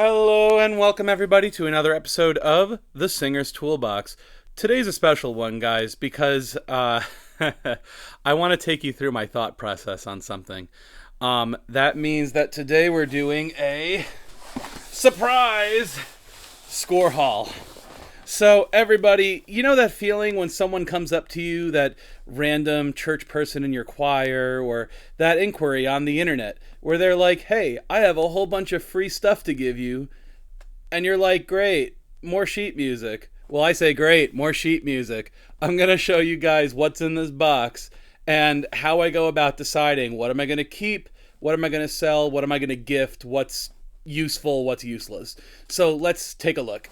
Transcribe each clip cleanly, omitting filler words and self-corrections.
Hello and welcome everybody to another episode of The Singer's Toolbox. Today's a special one, guys, because I want to take you through my thought process on something. That means that today we're doing a surprise score haul. So everybody, you know that feeling when someone comes up to you, that random church person in your choir, or that inquiry on the internet, where they're like, hey, I have a whole bunch of free stuff to give you. And you're like, great, more sheet music. Well, I say, great, more sheet music. I'm going to show you guys what's in this box and how I go about deciding what am I going to keep, what am I going to sell, what am I going to gift, what's useful, what's useless. So let's take a look.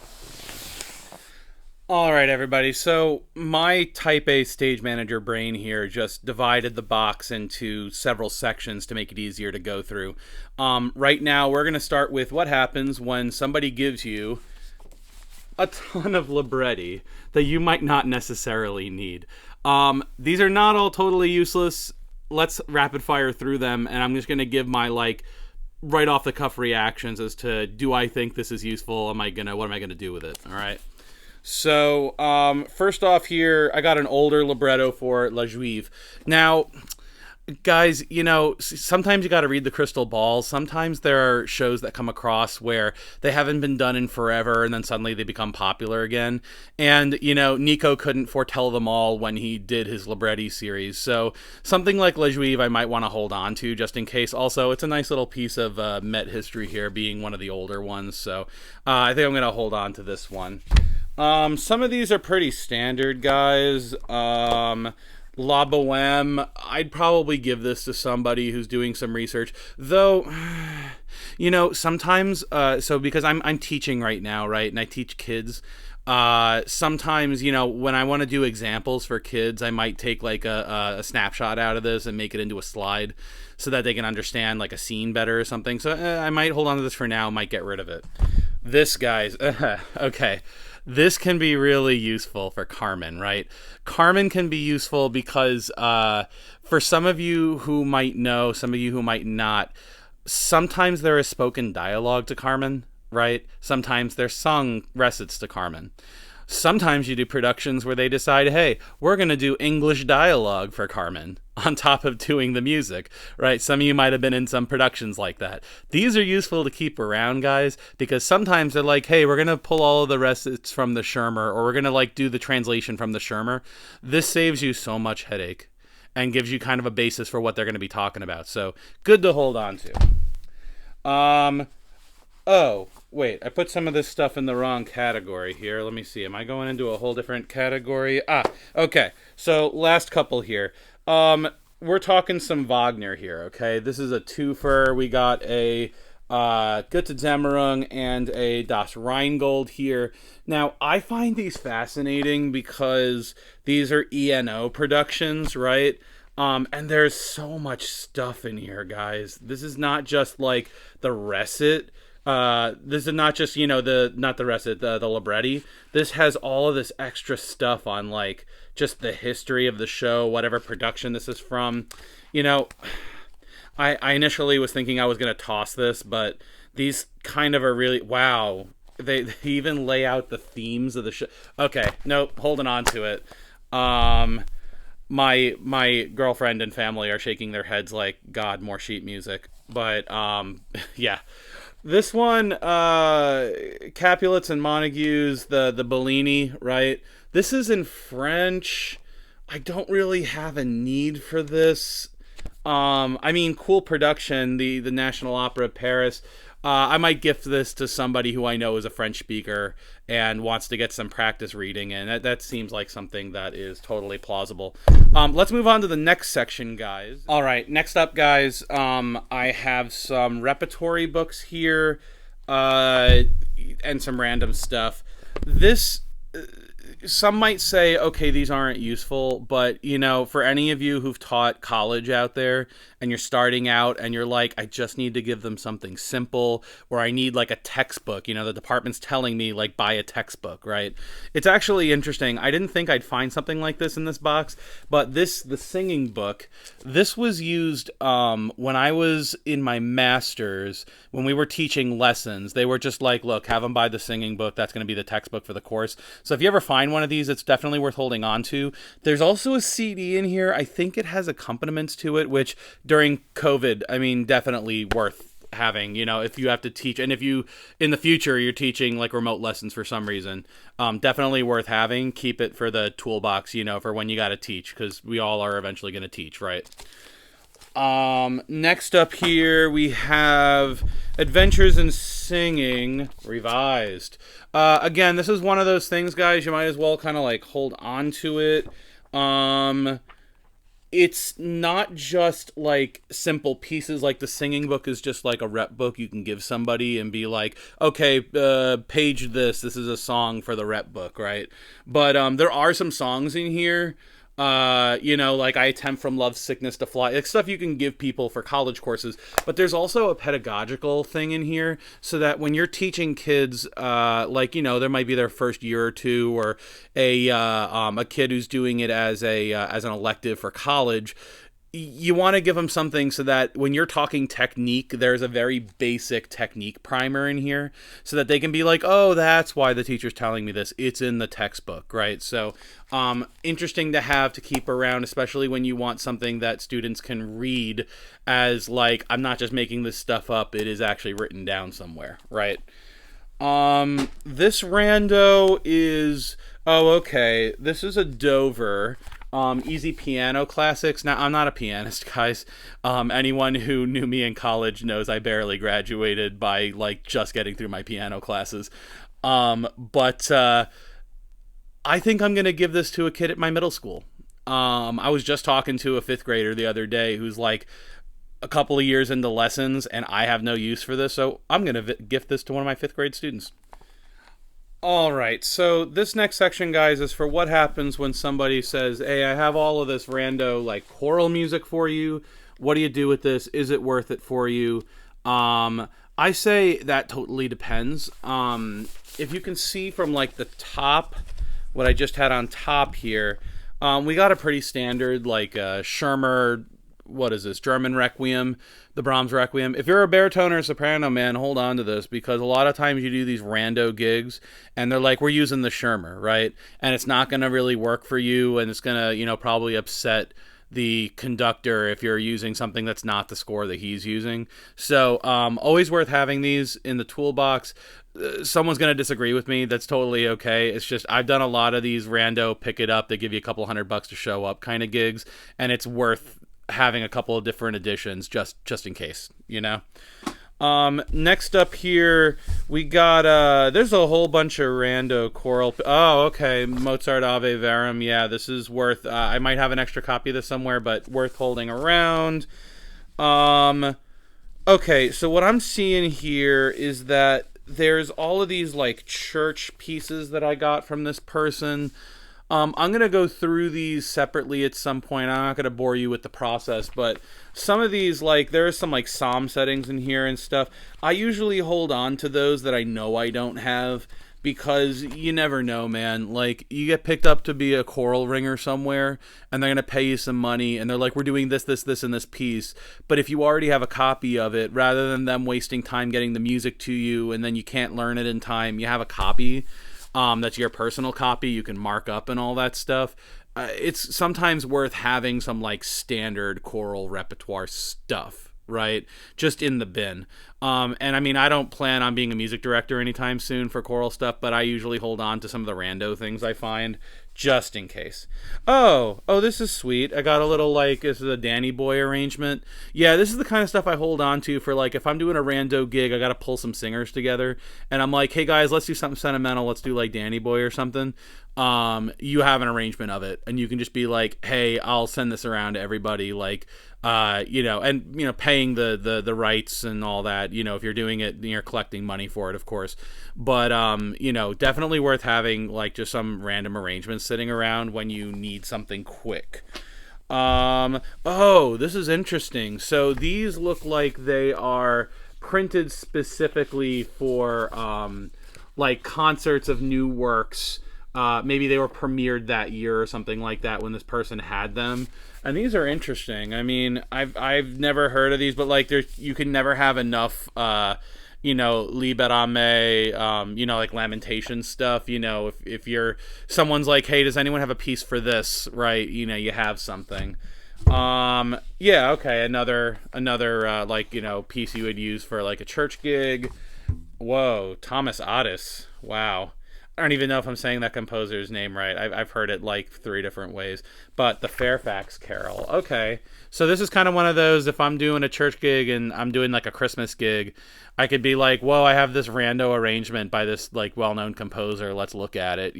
All right, everybody. So my type A stage manager brain here just divided the box into several sections to make it easier to go through. Right now, we're going to start with what happens when somebody gives you a ton of libretti that you might not necessarily need. These are not all totally useless. Let's rapid fire through them, and I'm just going to give my right off the cuff reactions as to, do I think this is useful? What am I gonna do with it? All right. So, first off here, I got an older libretto for La Juive. Now, guys, you know, sometimes you got to read the crystal ball. Sometimes there are shows that come across where they haven't been done in forever, and then suddenly they become popular again. And, you know, Nico couldn't foretell them all when he did his Libretti series. So something like La Juive I might want to hold on to just in case. Also, it's a nice little piece of Met history here, being one of the older ones. So I think I'm going to hold on to this one. Some of these are pretty standard, guys. La Boheme, I'd probably give this to somebody who's doing some research. Though, you know, sometimes, so because I'm teaching right now, right, and I teach kids, sometimes, you know, when I want to do examples for kids, I might take like a snapshot out of this and make it into a slide so that they can understand like a scene better or something. So I might hold on to this for now, might get rid of it. This, guys, okay. This can be really useful for Carmen, right? Carmen can be useful because for some of you who might know, some of you who might not, sometimes there is spoken dialogue to Carmen, right? Sometimes there's sung recits to Carmen. Sometimes you do productions where they decide, hey, we're going to do English dialogue for Carmen on top of doing the music, right? Some of you might have been in some productions like that. These are useful to keep around, guys, because sometimes they're like, hey, we're going to pull all of the recits from the Schirmer, or we're going to do the translation from the Schirmer. This saves you so much headache and gives you kind of a basis for what they're going to be talking about. So good to hold on to. Oh, wait, I put some of this stuff in the wrong category here. Let me see. Am I going into a whole different category? Okay. So last couple here. We're talking some Wagner here, okay? This is a twofer. We got a Götterdämmerung and a Das Rheingold here. Now, I find these fascinating because these are ENO productions, right? And there's so much stuff in here, guys. This is not just like the recit. This is not just, you know, not the recit, the libretti. This has all of this extra stuff on just the history of the show, whatever production this is from. You know, I initially was thinking I was going to toss this, but these kind of are really, wow. They even lay out the themes of the show. Okay, nope, holding on to it. My girlfriend and family are shaking their heads like, God, more sheet music. But, yeah. This one, Capulets and Montagues, the Bellini, right? This is in French. I don't really have a need for this. I mean, cool production, the National Opera of Paris. I might gift this to somebody who I know is a French speaker and wants to get some practice reading, and that seems like something that is totally plausible. Let's move on to the next section, guys. All right, next up, guys, I have some repertory books here and some random stuff. This some might say, okay, these aren't useful, but for any of you who've taught college out there and you're starting out and you're like, I just need to give them something simple, or I need like a textbook, the department's telling me like buy a textbook, right? It's actually interesting. I didn't think I'd find something like this in this box, but the singing book, this was used when I was in my master's, when we were teaching lessons. They were just like, look, have them buy the singing book. That's going to be the textbook for the course. So if you ever find one of these, it's definitely worth holding on to. There's also a CD in here. I think it has accompaniments to it, which during COVID, I mean, definitely worth having, if you have to teach, and if you in the future you're teaching like remote lessons for some reason, definitely worth having. Keep it for the toolbox, for when you got to teach, because we all are eventually going to teach, right? Next up here we have Adventures in Singing Revised. Again, this is one of those things, guys, you might as well kind of like hold on to it. It's not just like simple pieces. Like the singing book is just like a rep book you can give somebody and be like, okay, page this is a song for the rep book, right? But there are some songs in here, like I Attempt from Love Sickness to Fly, like stuff you can give people for college courses. But there's also a pedagogical thing in here, so that when you're teaching kids, there might be their first year or two, or a kid who's doing it as an elective for college, you want to give them something so that when you're talking technique, there's a very basic technique primer in here, so that they can be like, oh, that's why the teacher's telling me this. It's in the textbook, right? So interesting to have to keep around, especially when you want something that students can read as like, I'm not just making this stuff up. It is actually written down somewhere, right? This rando is, okay, this is a Dover. Easy Piano Classics. Now, I'm not a pianist, guys. Anyone who knew me in college knows I barely graduated by, like, just getting through my piano classes. But I think I'm going to give this to a kid at my middle school. I was just talking to a fifth grader the other day who's, like, a couple of years into lessons, and I have no use for this, so I'm going to gift this to one of my fifth grade students. Alright, so this next section, guys, is for what happens when somebody says, hey, I have all of this rando, like, choral music for you. What do you do with this? Is it worth it for you? I say that totally depends. If you can see from, like, the top, what I just had on top here, we got a pretty standard, like, Schirmer, what is this, German Requiem, the Brahms Requiem. If you're a baritone or a soprano, man, hold on to this, because a lot of times you do these rando gigs and they're like, we're using the Schirmer, right? And it's not going to really work for you, and it's going to, probably upset the conductor if you're using something that's not the score that he's using. So always worth having these in the toolbox. Someone's going to disagree with me. That's totally okay. It's just, I've done a lot of these rando pick it up, they give you a couple $100 to show up kind of gigs, and it's worth having a couple of different editions just in case, Next up here we got there's a whole bunch of rando choral. Okay, Mozart Ave Verum. Yeah, this is worth, I might have an extra copy of this somewhere, but worth holding around. Okay, so what I'm seeing here is that there's all of these like church pieces that I got from this person. I'm going to go through these separately at some point. I'm not going to bore you with the process, but some of these, like, there are some, like, psalm settings in here and stuff. I usually hold on to those that I know I don't have, because you never know, man. Like, you get picked up to be a choral ringer somewhere, and they're going to pay you some money, and they're like, we're doing this, and this piece. But if you already have a copy of it, rather than them wasting time getting the music to you, and then you can't learn it in time, you have a copy. That's your personal copy, you can mark up and all that stuff. It's sometimes worth having some like standard choral repertoire stuff, right? Just in the bin. And I mean, I don't plan on being a music director anytime soon for choral stuff, but I usually hold on to some of the rando things I find, just in case. Oh, this is sweet. I got a little, like, this is a Danny Boy arrangement. Yeah, this is the kind of stuff I hold on to for, like, if I'm doing a rando gig, I gotta pull some singers together, and I'm like, hey guys, let's do something sentimental, let's do like Danny Boy or something. You have an arrangement of it, and you can just be like, hey, I'll send this around to everybody, like, and paying the rights and all that. If you're doing it, you're collecting money for it, of course. But definitely worth having like just some random arrangements sitting around when you need something quick. Oh, this is interesting. So these look like they are printed specifically for like concerts of new works. Maybe they were premiered that year or something like that when this person had them. And these are interesting. I mean, I've never heard of these, but like you can never have enough Libretti, like lamentation stuff. If you're someone's like, hey, does anyone have a piece for this? Right, you have something. Yeah, okay, another piece you would use for like a church gig. Whoa, Thomas Otis. Wow. I don't even know if I'm saying that composer's name right. I've heard it like 3 different ways. But the Fairfax Carol. Okay. So this is kind of one of those, if I'm doing a church gig and I'm doing like a Christmas gig, I could be like, whoa, I have this rando arrangement by this like well-known composer. Let's look at it.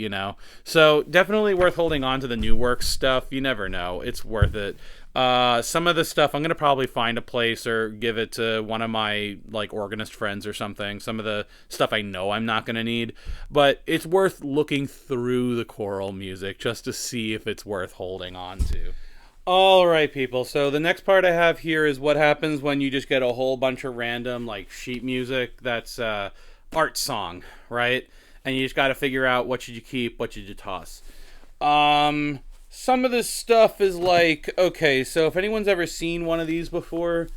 So definitely worth holding on to the new works stuff. You never know. It's worth it. Some of the stuff I'm gonna probably find a place or give it to one of my like organist friends or something. Some of the stuff I know I'm not gonna need, but it's worth looking through the choral music just to see if it's worth holding on to. All right, people. So the next part I have here is what happens when you just get a whole bunch of random like sheet music that's art song, right? And you just got to figure out what should you keep, what should you toss. Some of this stuff is like, okay, so if anyone's ever seen one of these before,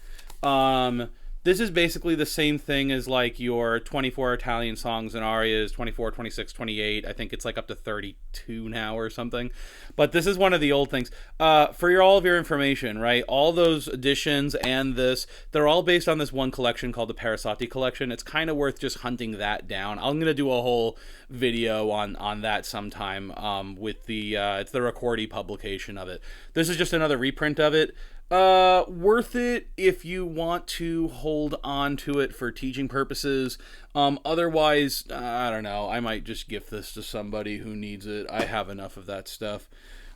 this is basically the same thing as like your 24 Italian songs and arias, 24, 26, 28. I think it's like up to 32 now or something. But this is one of the old things. For all of your information, right? All those editions and this, they're all based on this one collection called the Parasotti collection. It's kind of worth just hunting that down. I'm going to do a whole video on that sometime with it's the Ricordi publication of it. This is just another reprint of it. Worth it if you want to hold on to it for teaching purposes. Otherwise, I don't know. I might just gift this to somebody who needs it. I have enough of that stuff.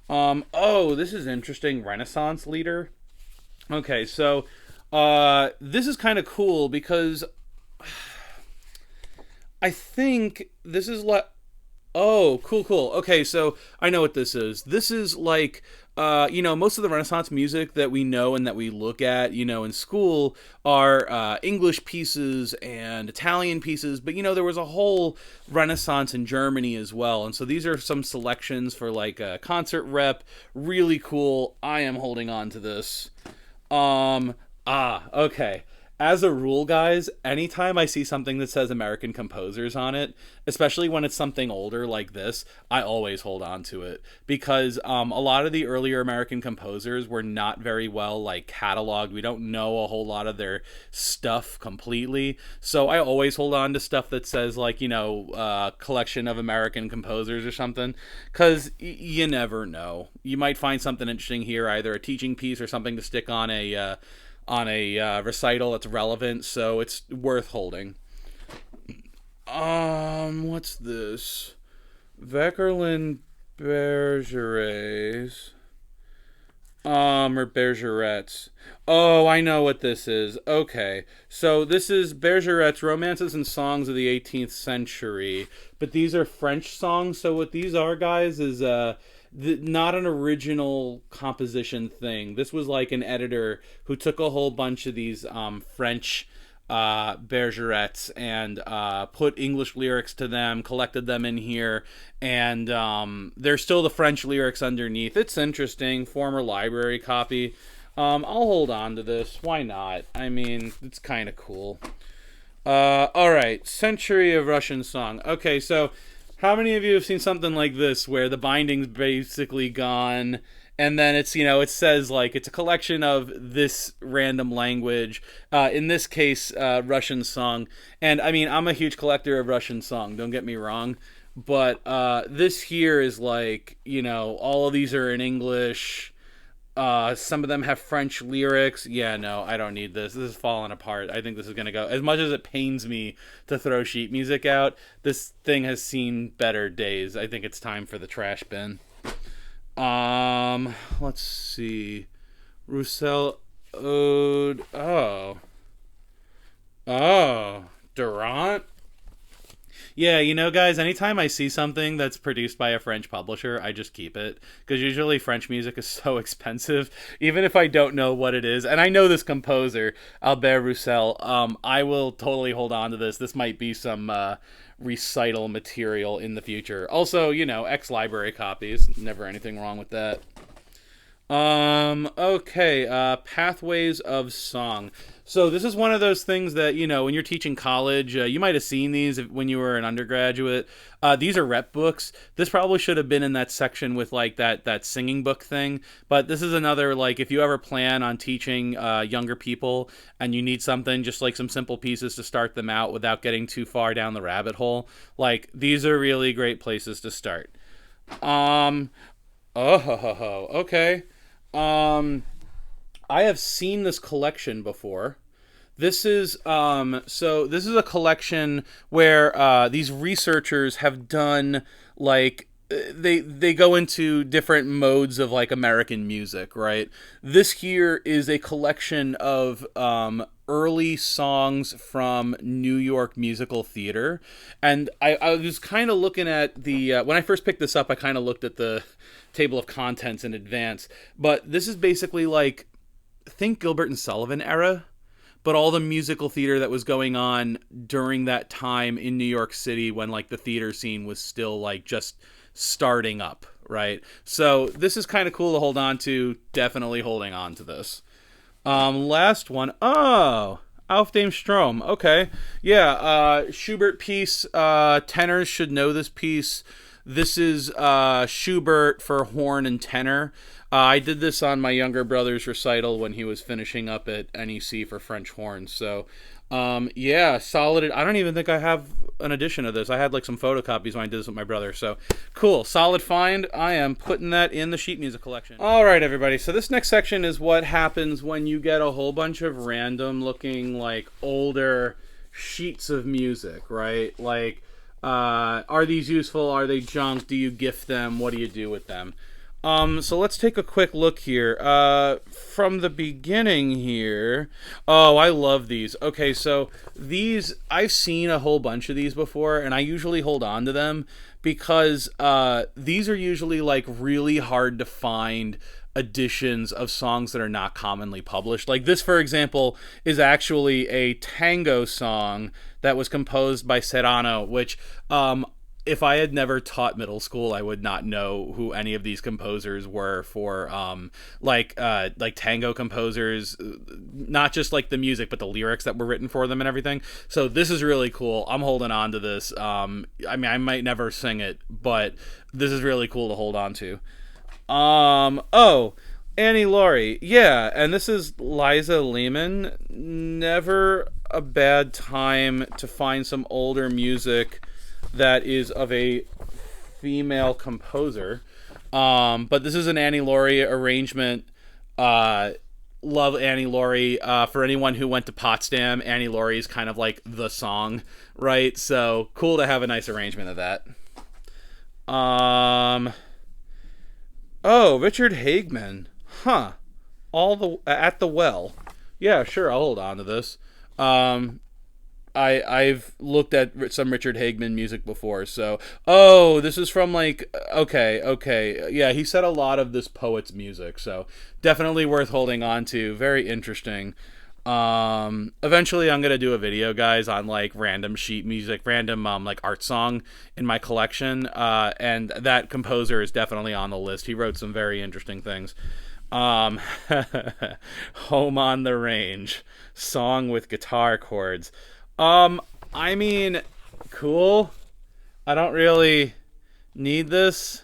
Oh, this is interesting. Renaissance leader. Okay, so, this is kind of cool because I think this is like, oh, cool. Okay, so I know what this is. This is like, most of the Renaissance music that we know and that we look at, in school are English pieces and Italian pieces, but there was a whole Renaissance in Germany as well. And so these are some selections for like a concert rep. Really cool. I am holding on to this. Okay. As a rule, guys, anytime I see something that says American composers on it, especially when it's something older like this, I always hold on to it. Because a lot of the earlier American composers were not very well like cataloged. We don't know a whole lot of their stuff completely. So I always hold on to stuff that says like, collection of American composers or something. Because you never know. You might find something interesting here, either a teaching piece or something to stick on a recital that's relevant, so it's worth holding. What's this? Vauquelin Bergerets. Or Bergerets. Oh, I know what this is. Okay. So this is Bergeret's Romances and Songs of the 18th Century. But these are French songs, so what these are, guys, is, not an original composition thing. This was like an editor who took a whole bunch of these French Bergerets and put English lyrics to them, collected them in here, and there's still the French lyrics underneath. It's interesting. Former library copy. I'll hold on to this. Why not? I mean, it's kind of cool. Alright, Century of Russian Song. Okay, so how many of you have seen something like this where the binding's basically gone and then it's, it says like it's a collection of this random language, in this case, Russian song. And I mean, I'm a huge collector of Russian song, don't get me wrong. But this here is like, all of these are in English. Some of them have French lyrics. Yeah, no, I don't need this. This is falling apart. I think this is going to go. As much as it pains me to throw sheet music out, this thing has seen better days. I think it's time for the trash bin. Let's see. Roussel. Ode. Oh. Oh. Durant? Yeah, guys, anytime I see something that's produced by a French publisher, I just keep it. Because usually French music is so expensive, even if I don't know what it is. And I know this composer, Albert Roussel. I will totally hold on to this. This might be some recital material in the future. Also, ex-library copies. Never anything wrong with that. Okay, Pathways of Song. So this is one of those things that, when you're teaching college, you might have seen these when you were an undergraduate. These are rep books. This probably should have been in that section with like that singing book thing. But this is another, like, if you ever plan on teaching younger people and you need something, just like some simple pieces to start them out without getting too far down the rabbit hole, like, these are really great places to start. Um, okay. Um, I have seen this collection before. This is a collection where these researchers have done, like, they go into different modes of, like, American music, right? This here is a collection of early songs from New York musical theater, and I was kind of looking at the when I first picked this up, I kind of looked at the table of contents in advance, but this is basically like, think Gilbert and Sullivan era, but all the musical theater that was going on during that time in New York City when, like, the theater scene was still, like, just starting up, right? So this is kind of cool to hold on to. Definitely holding on to this. Last one. Oh, Auf dem Strom. Okay. Yeah, Schubert piece. Tenors should know this piece. This is Schubert for horn and tenor. I did this on my younger brother's recital when he was finishing up at NEC for French horns. So, yeah, solid. I don't even think I have an edition of this. I had, like, some photocopies when I did this with my brother. So, cool. Solid find. I am putting that in the sheet music collection. All right, everybody. So this next section is what happens when you get a whole bunch of random looking, like, older sheets of music, right? Like, are these useful? Are they junk? Do you gift them? What do you do with them? So let's take a quick look here. From the beginning here. Oh, I love these. Okay, so these, I've seen a whole bunch of these before, and I usually hold on to them because these are usually, like, really hard to find editions of songs that are not commonly published. Like this, for example, is actually a tango song that was composed by Serrano, which if I had never taught middle school, I would not know who any of these composers were for like tango composers, not just like the music, but the lyrics that were written for them and everything. So this is really cool. I'm holding on to this. I mean, I might never sing it, but this is really cool to hold on to. Oh, Annie Laurie. Yeah, and this is Liza Lehman. Never a bad time to find some older music that is of a female composer. But this is an Annie Laurie arrangement. Love Annie Laurie. For anyone who went to Potsdam, Annie Laurie is kind of like the song, right? So cool to have a nice arrangement of that. Oh, Richard Hagman. Huh. All the at the well. Yeah, sure, I'll hold on to this. I've looked at some Richard Hagman music before, so this is from, like, okay. Yeah, he said a lot of this poet's music, so definitely worth holding on to. Very interesting. Eventually I'm gonna do a video, guys, on, like, random sheet music, random like art song in my collection, and that composer is definitely on the list. He wrote some very interesting things. Home on the Range, song with guitar chords. I mean, cool. I don't really need this.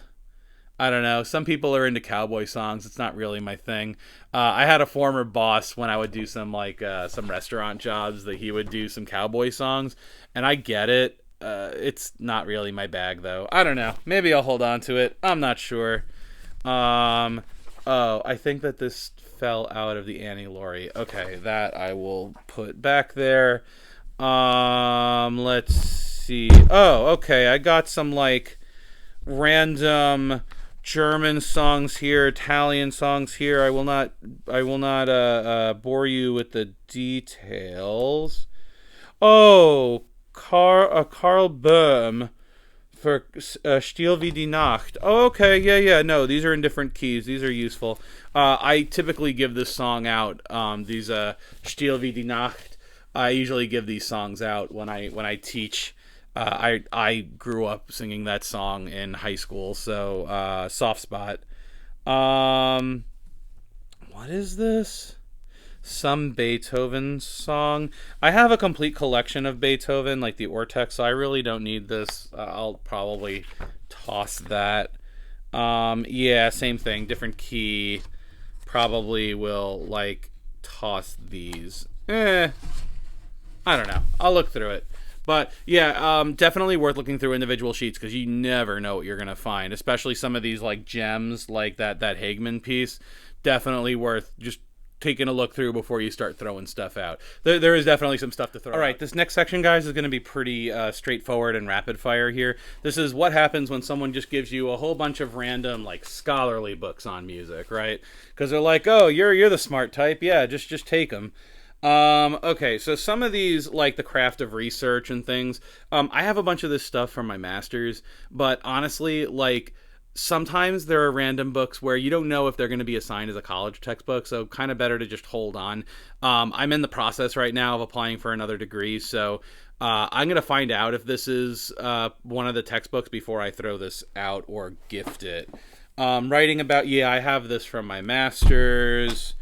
I don't know. Some people are into cowboy songs. It's not really my thing. I had a former boss when I would do some, like, some restaurant jobs that he would do some cowboy songs, and I get it. It's not really my bag, though. I don't know. Maybe I'll hold on to it. I'm not sure. I think that this fell out of the Annie Laurie. Okay, that I will put back there. Let's see. Oh, okay. I got some, like, random German songs here, Italian songs here. I will not bore you with the details. Oh, Karl Böhm for Still wie die Nacht. Oh, okay, yeah. No, these are in different keys. These are useful. I typically give this song out. These Still wie die Nacht. I usually give these songs out when I teach. I grew up singing that song in high school, so soft spot. Um, what is this? Some Beethoven song. I have a complete collection of Beethoven, like the Ortex, so I really don't need this. I'll probably toss that. Yeah, same thing, different key. Probably will like toss these. I don't know. I'll look through it. But yeah, definitely worth looking through individual sheets because you never know what you're gonna find. Especially some of these like gems, like that Hagman piece. Definitely worth just taking a look through before you start throwing stuff out. There is definitely some stuff to throw. All right, this next section, guys, is going to be pretty straightforward and rapid fire here. This is what happens when someone just gives you a whole bunch of random like scholarly books on music, right? Because they're like, oh, you're the smart type, yeah, just take them. Okay, so some of these, like the craft of research and things, I have a bunch of this stuff from my master's, but honestly, like, sometimes there are random books where you don't know if they're going to be assigned as a college textbook, so kind of better to just hold on. I'm in the process right now of applying for another degree, so I'm going to find out if this is one of the textbooks before I throw this out or gift it. Writing about, yeah, I have this from my master's.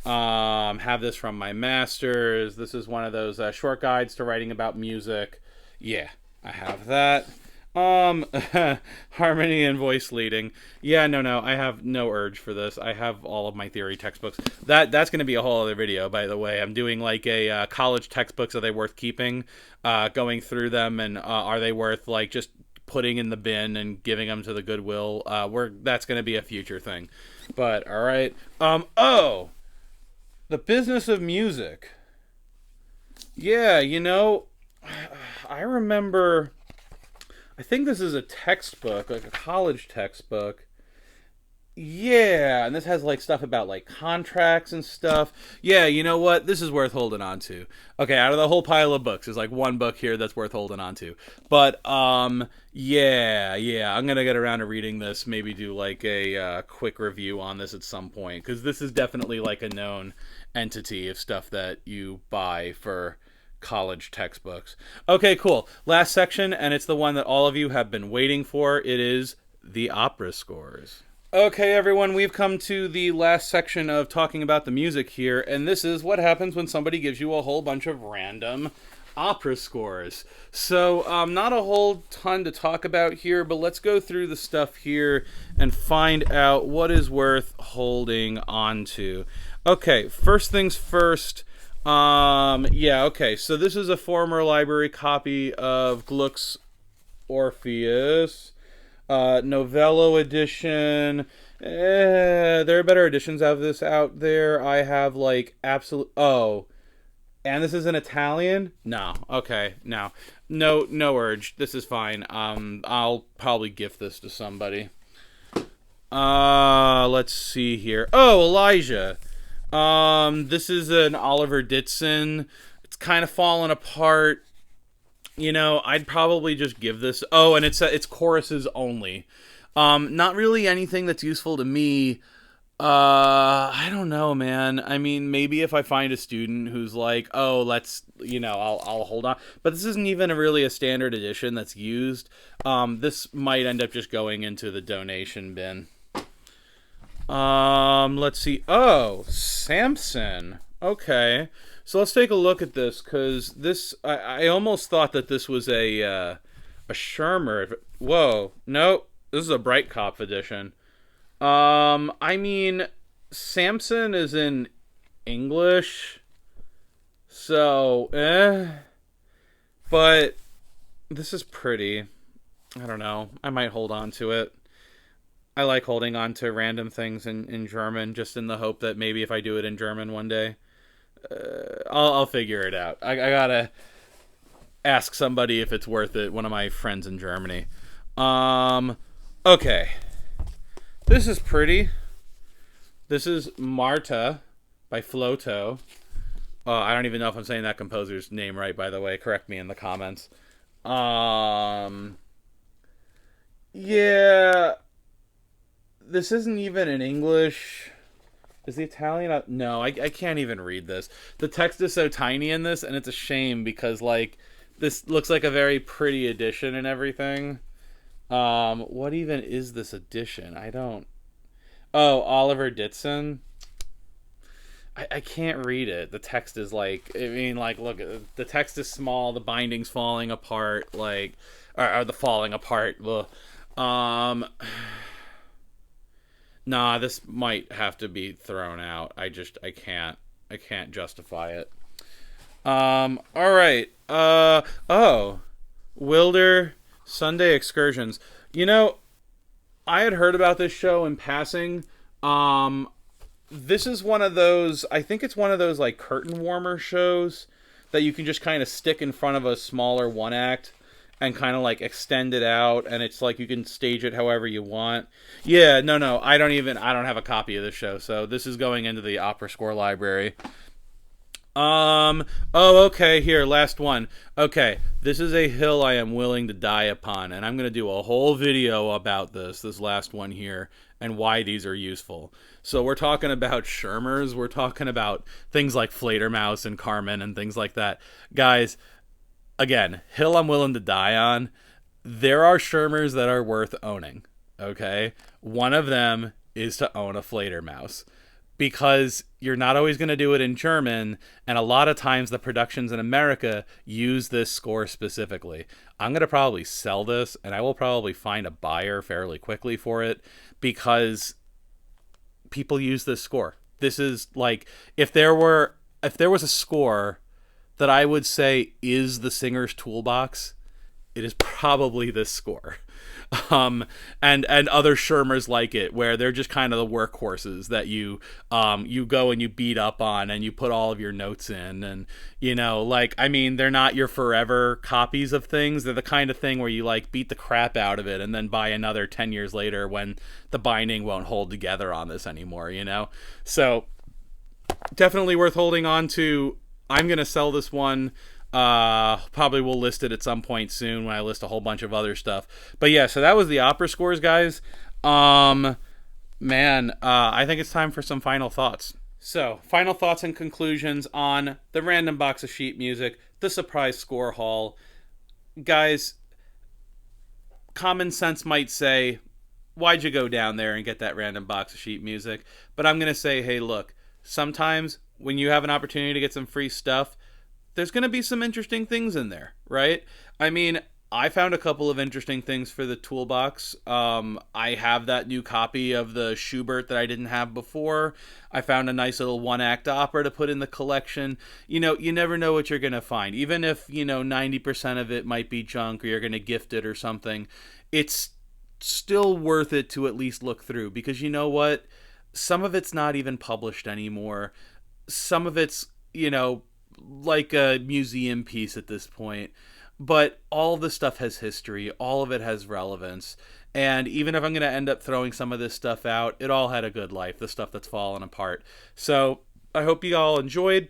Have this from my master's. This is one of those short guides to writing about music. Yeah, I have that. Harmony and voice leading. Yeah, no, I have no urge for this. I have all of my theory textbooks. That's going to be a whole other video, by the way. I'm doing like a college textbooks. Are they worth keeping? Going through them, and are they worth like just putting in the bin and giving them to the Goodwill? That's going to be a future thing. But all right. The business of music. Yeah, I remember. I think this is a textbook, like a college textbook. Yeah, and this has like stuff about like contracts and stuff. Yeah, you know what? This is worth holding on to. Okay, out of the whole pile of books, there's like one book here that's worth holding on to. But yeah, I'm gonna get around to reading this. Maybe do like a quick review on this at some point because this is definitely like a known entity of stuff that you buy for college textbooks. Okay, cool. Last section, and it's the one that all of you have been waiting for. It is the opera scores. Okay, everyone, we've come to the last section of talking about the music here, and this is what happens when somebody gives you a whole bunch of random opera scores. So, not a whole ton to talk about here, but let's go through the stuff here and find out what is worth holding on to. Okay, first things first. Okay, so this is a former library copy of Gluck's Orpheus. Novello edition. There are better editions of this out there. I have like absolute. Oh, and this is in Italian. No, okay, no urge. This is fine. I'll probably gift this to somebody. Let's see here. Oh, Elijah. This is an Oliver Ditson. It's kind of fallen apart. I'd probably just give this. Oh, and it's choruses only. Not really anything that's useful to me. I don't know, man. I mean, maybe if I find a student who's like, oh, let's, I'll hold on. But this isn't even really a standard edition that's used. This might end up just going into the donation bin. Let's see. Oh, Samson. Okay. So let's take a look at this, because this, I almost thought that this was a Schirmer. Whoa, no, this is a Breitkopf edition. I mean, Samson is in English, so, but this is pretty. I don't know, I might hold on to it. I like holding on to random things in German, just in the hope that maybe if I do it in German one day, I'll figure it out. I gotta ask somebody if it's worth it. One of my friends in Germany. Okay. This is pretty. This is Marta by Floto. I don't even know if I'm saying that composer's name right, by the way. Correct me in the comments. Um, yeah, this isn't even in English. Is the Italian? No, I can't even read this. The text is so tiny in this, and it's a shame because like this looks like a very pretty edition and everything. What even is this edition? I don't. Oh, Oliver Ditson. I can't read it. The text is like, I mean, like, look, the text is small. The binding's falling apart. Like, or the falling apart. Ugh. Um, nah, this might have to be thrown out. I can't justify it. All right. Oh, Wilder Sunday Excursions. You know, I had heard about this show in passing. Um, this is one of those, I think it's one of those like curtain warmer shows that you can just kind of stick in front of a smaller one act and kind of like extend it out, and it's like you can stage it however you want. Yeah, no, I don't have a copy of this show, so this is going into the opera score library. Oh, okay, here, last one. Okay, this is a hill I am willing to die upon, and I'm going to do a whole video about this last one here, and why these are useful. So we're talking about Schirmers, we're talking about things like Fledermaus and Carmen and things like that. Guys, again, hill I'm willing to die on. There are Schirmers that are worth owning, okay? One of them is to own a Fledermaus, because you're not always going to do it in German, and a lot of times the productions in America use this score specifically. I'm going to probably sell this, and I will probably find a buyer fairly quickly for it, because people use this score. This is like, if there was a score that I would say is the singer's toolbox, it is probably this score. And other Schirmers like it, where they're just kind of the workhorses that you go and you beat up on, and you put all of your notes in, and like, I mean, they're not your forever copies of things. They're the kind of thing where you like beat the crap out of it and then buy another 10 years later when the binding won't hold together on this anymore. So definitely worth holding on to. I'm gonna sell this one. Probably will list it at some point soon when I list a whole bunch of other stuff. But yeah, so that was the opera scores, guys. I think it's time for some final thoughts. So, final thoughts and conclusions on the random box of sheet music, the surprise score haul. Guys, common sense might say, why'd you go down there and get that random box of sheet music? But I'm going to say, hey, look, sometimes when you have an opportunity to get some free stuff, there's going to be some interesting things in there, right? I mean, I found a couple of interesting things for the toolbox. I have that new copy of the Schubert that I didn't have before. I found a nice little one-act opera to put in the collection. You never know what you're going to find. Even if, 90% of it might be junk, or you're going to gift it or something, it's still worth it to at least look through. Because you know what? Some of it's not even published anymore. Some of it's, like a museum piece at this point. But all the stuff has history. All of it has relevance. And even if I'm going to end up throwing some of this stuff out, it all had a good life, the stuff that's fallen apart. So I hope you all enjoyed.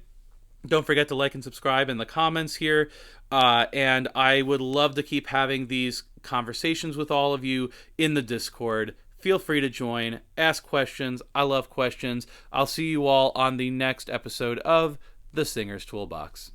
Don't forget to like and subscribe in the comments here. And I would love to keep having these conversations with all of you in the Discord. Feel free to join, ask questions. I love questions. I'll see you all on the next episode of The Singer's Toolbox.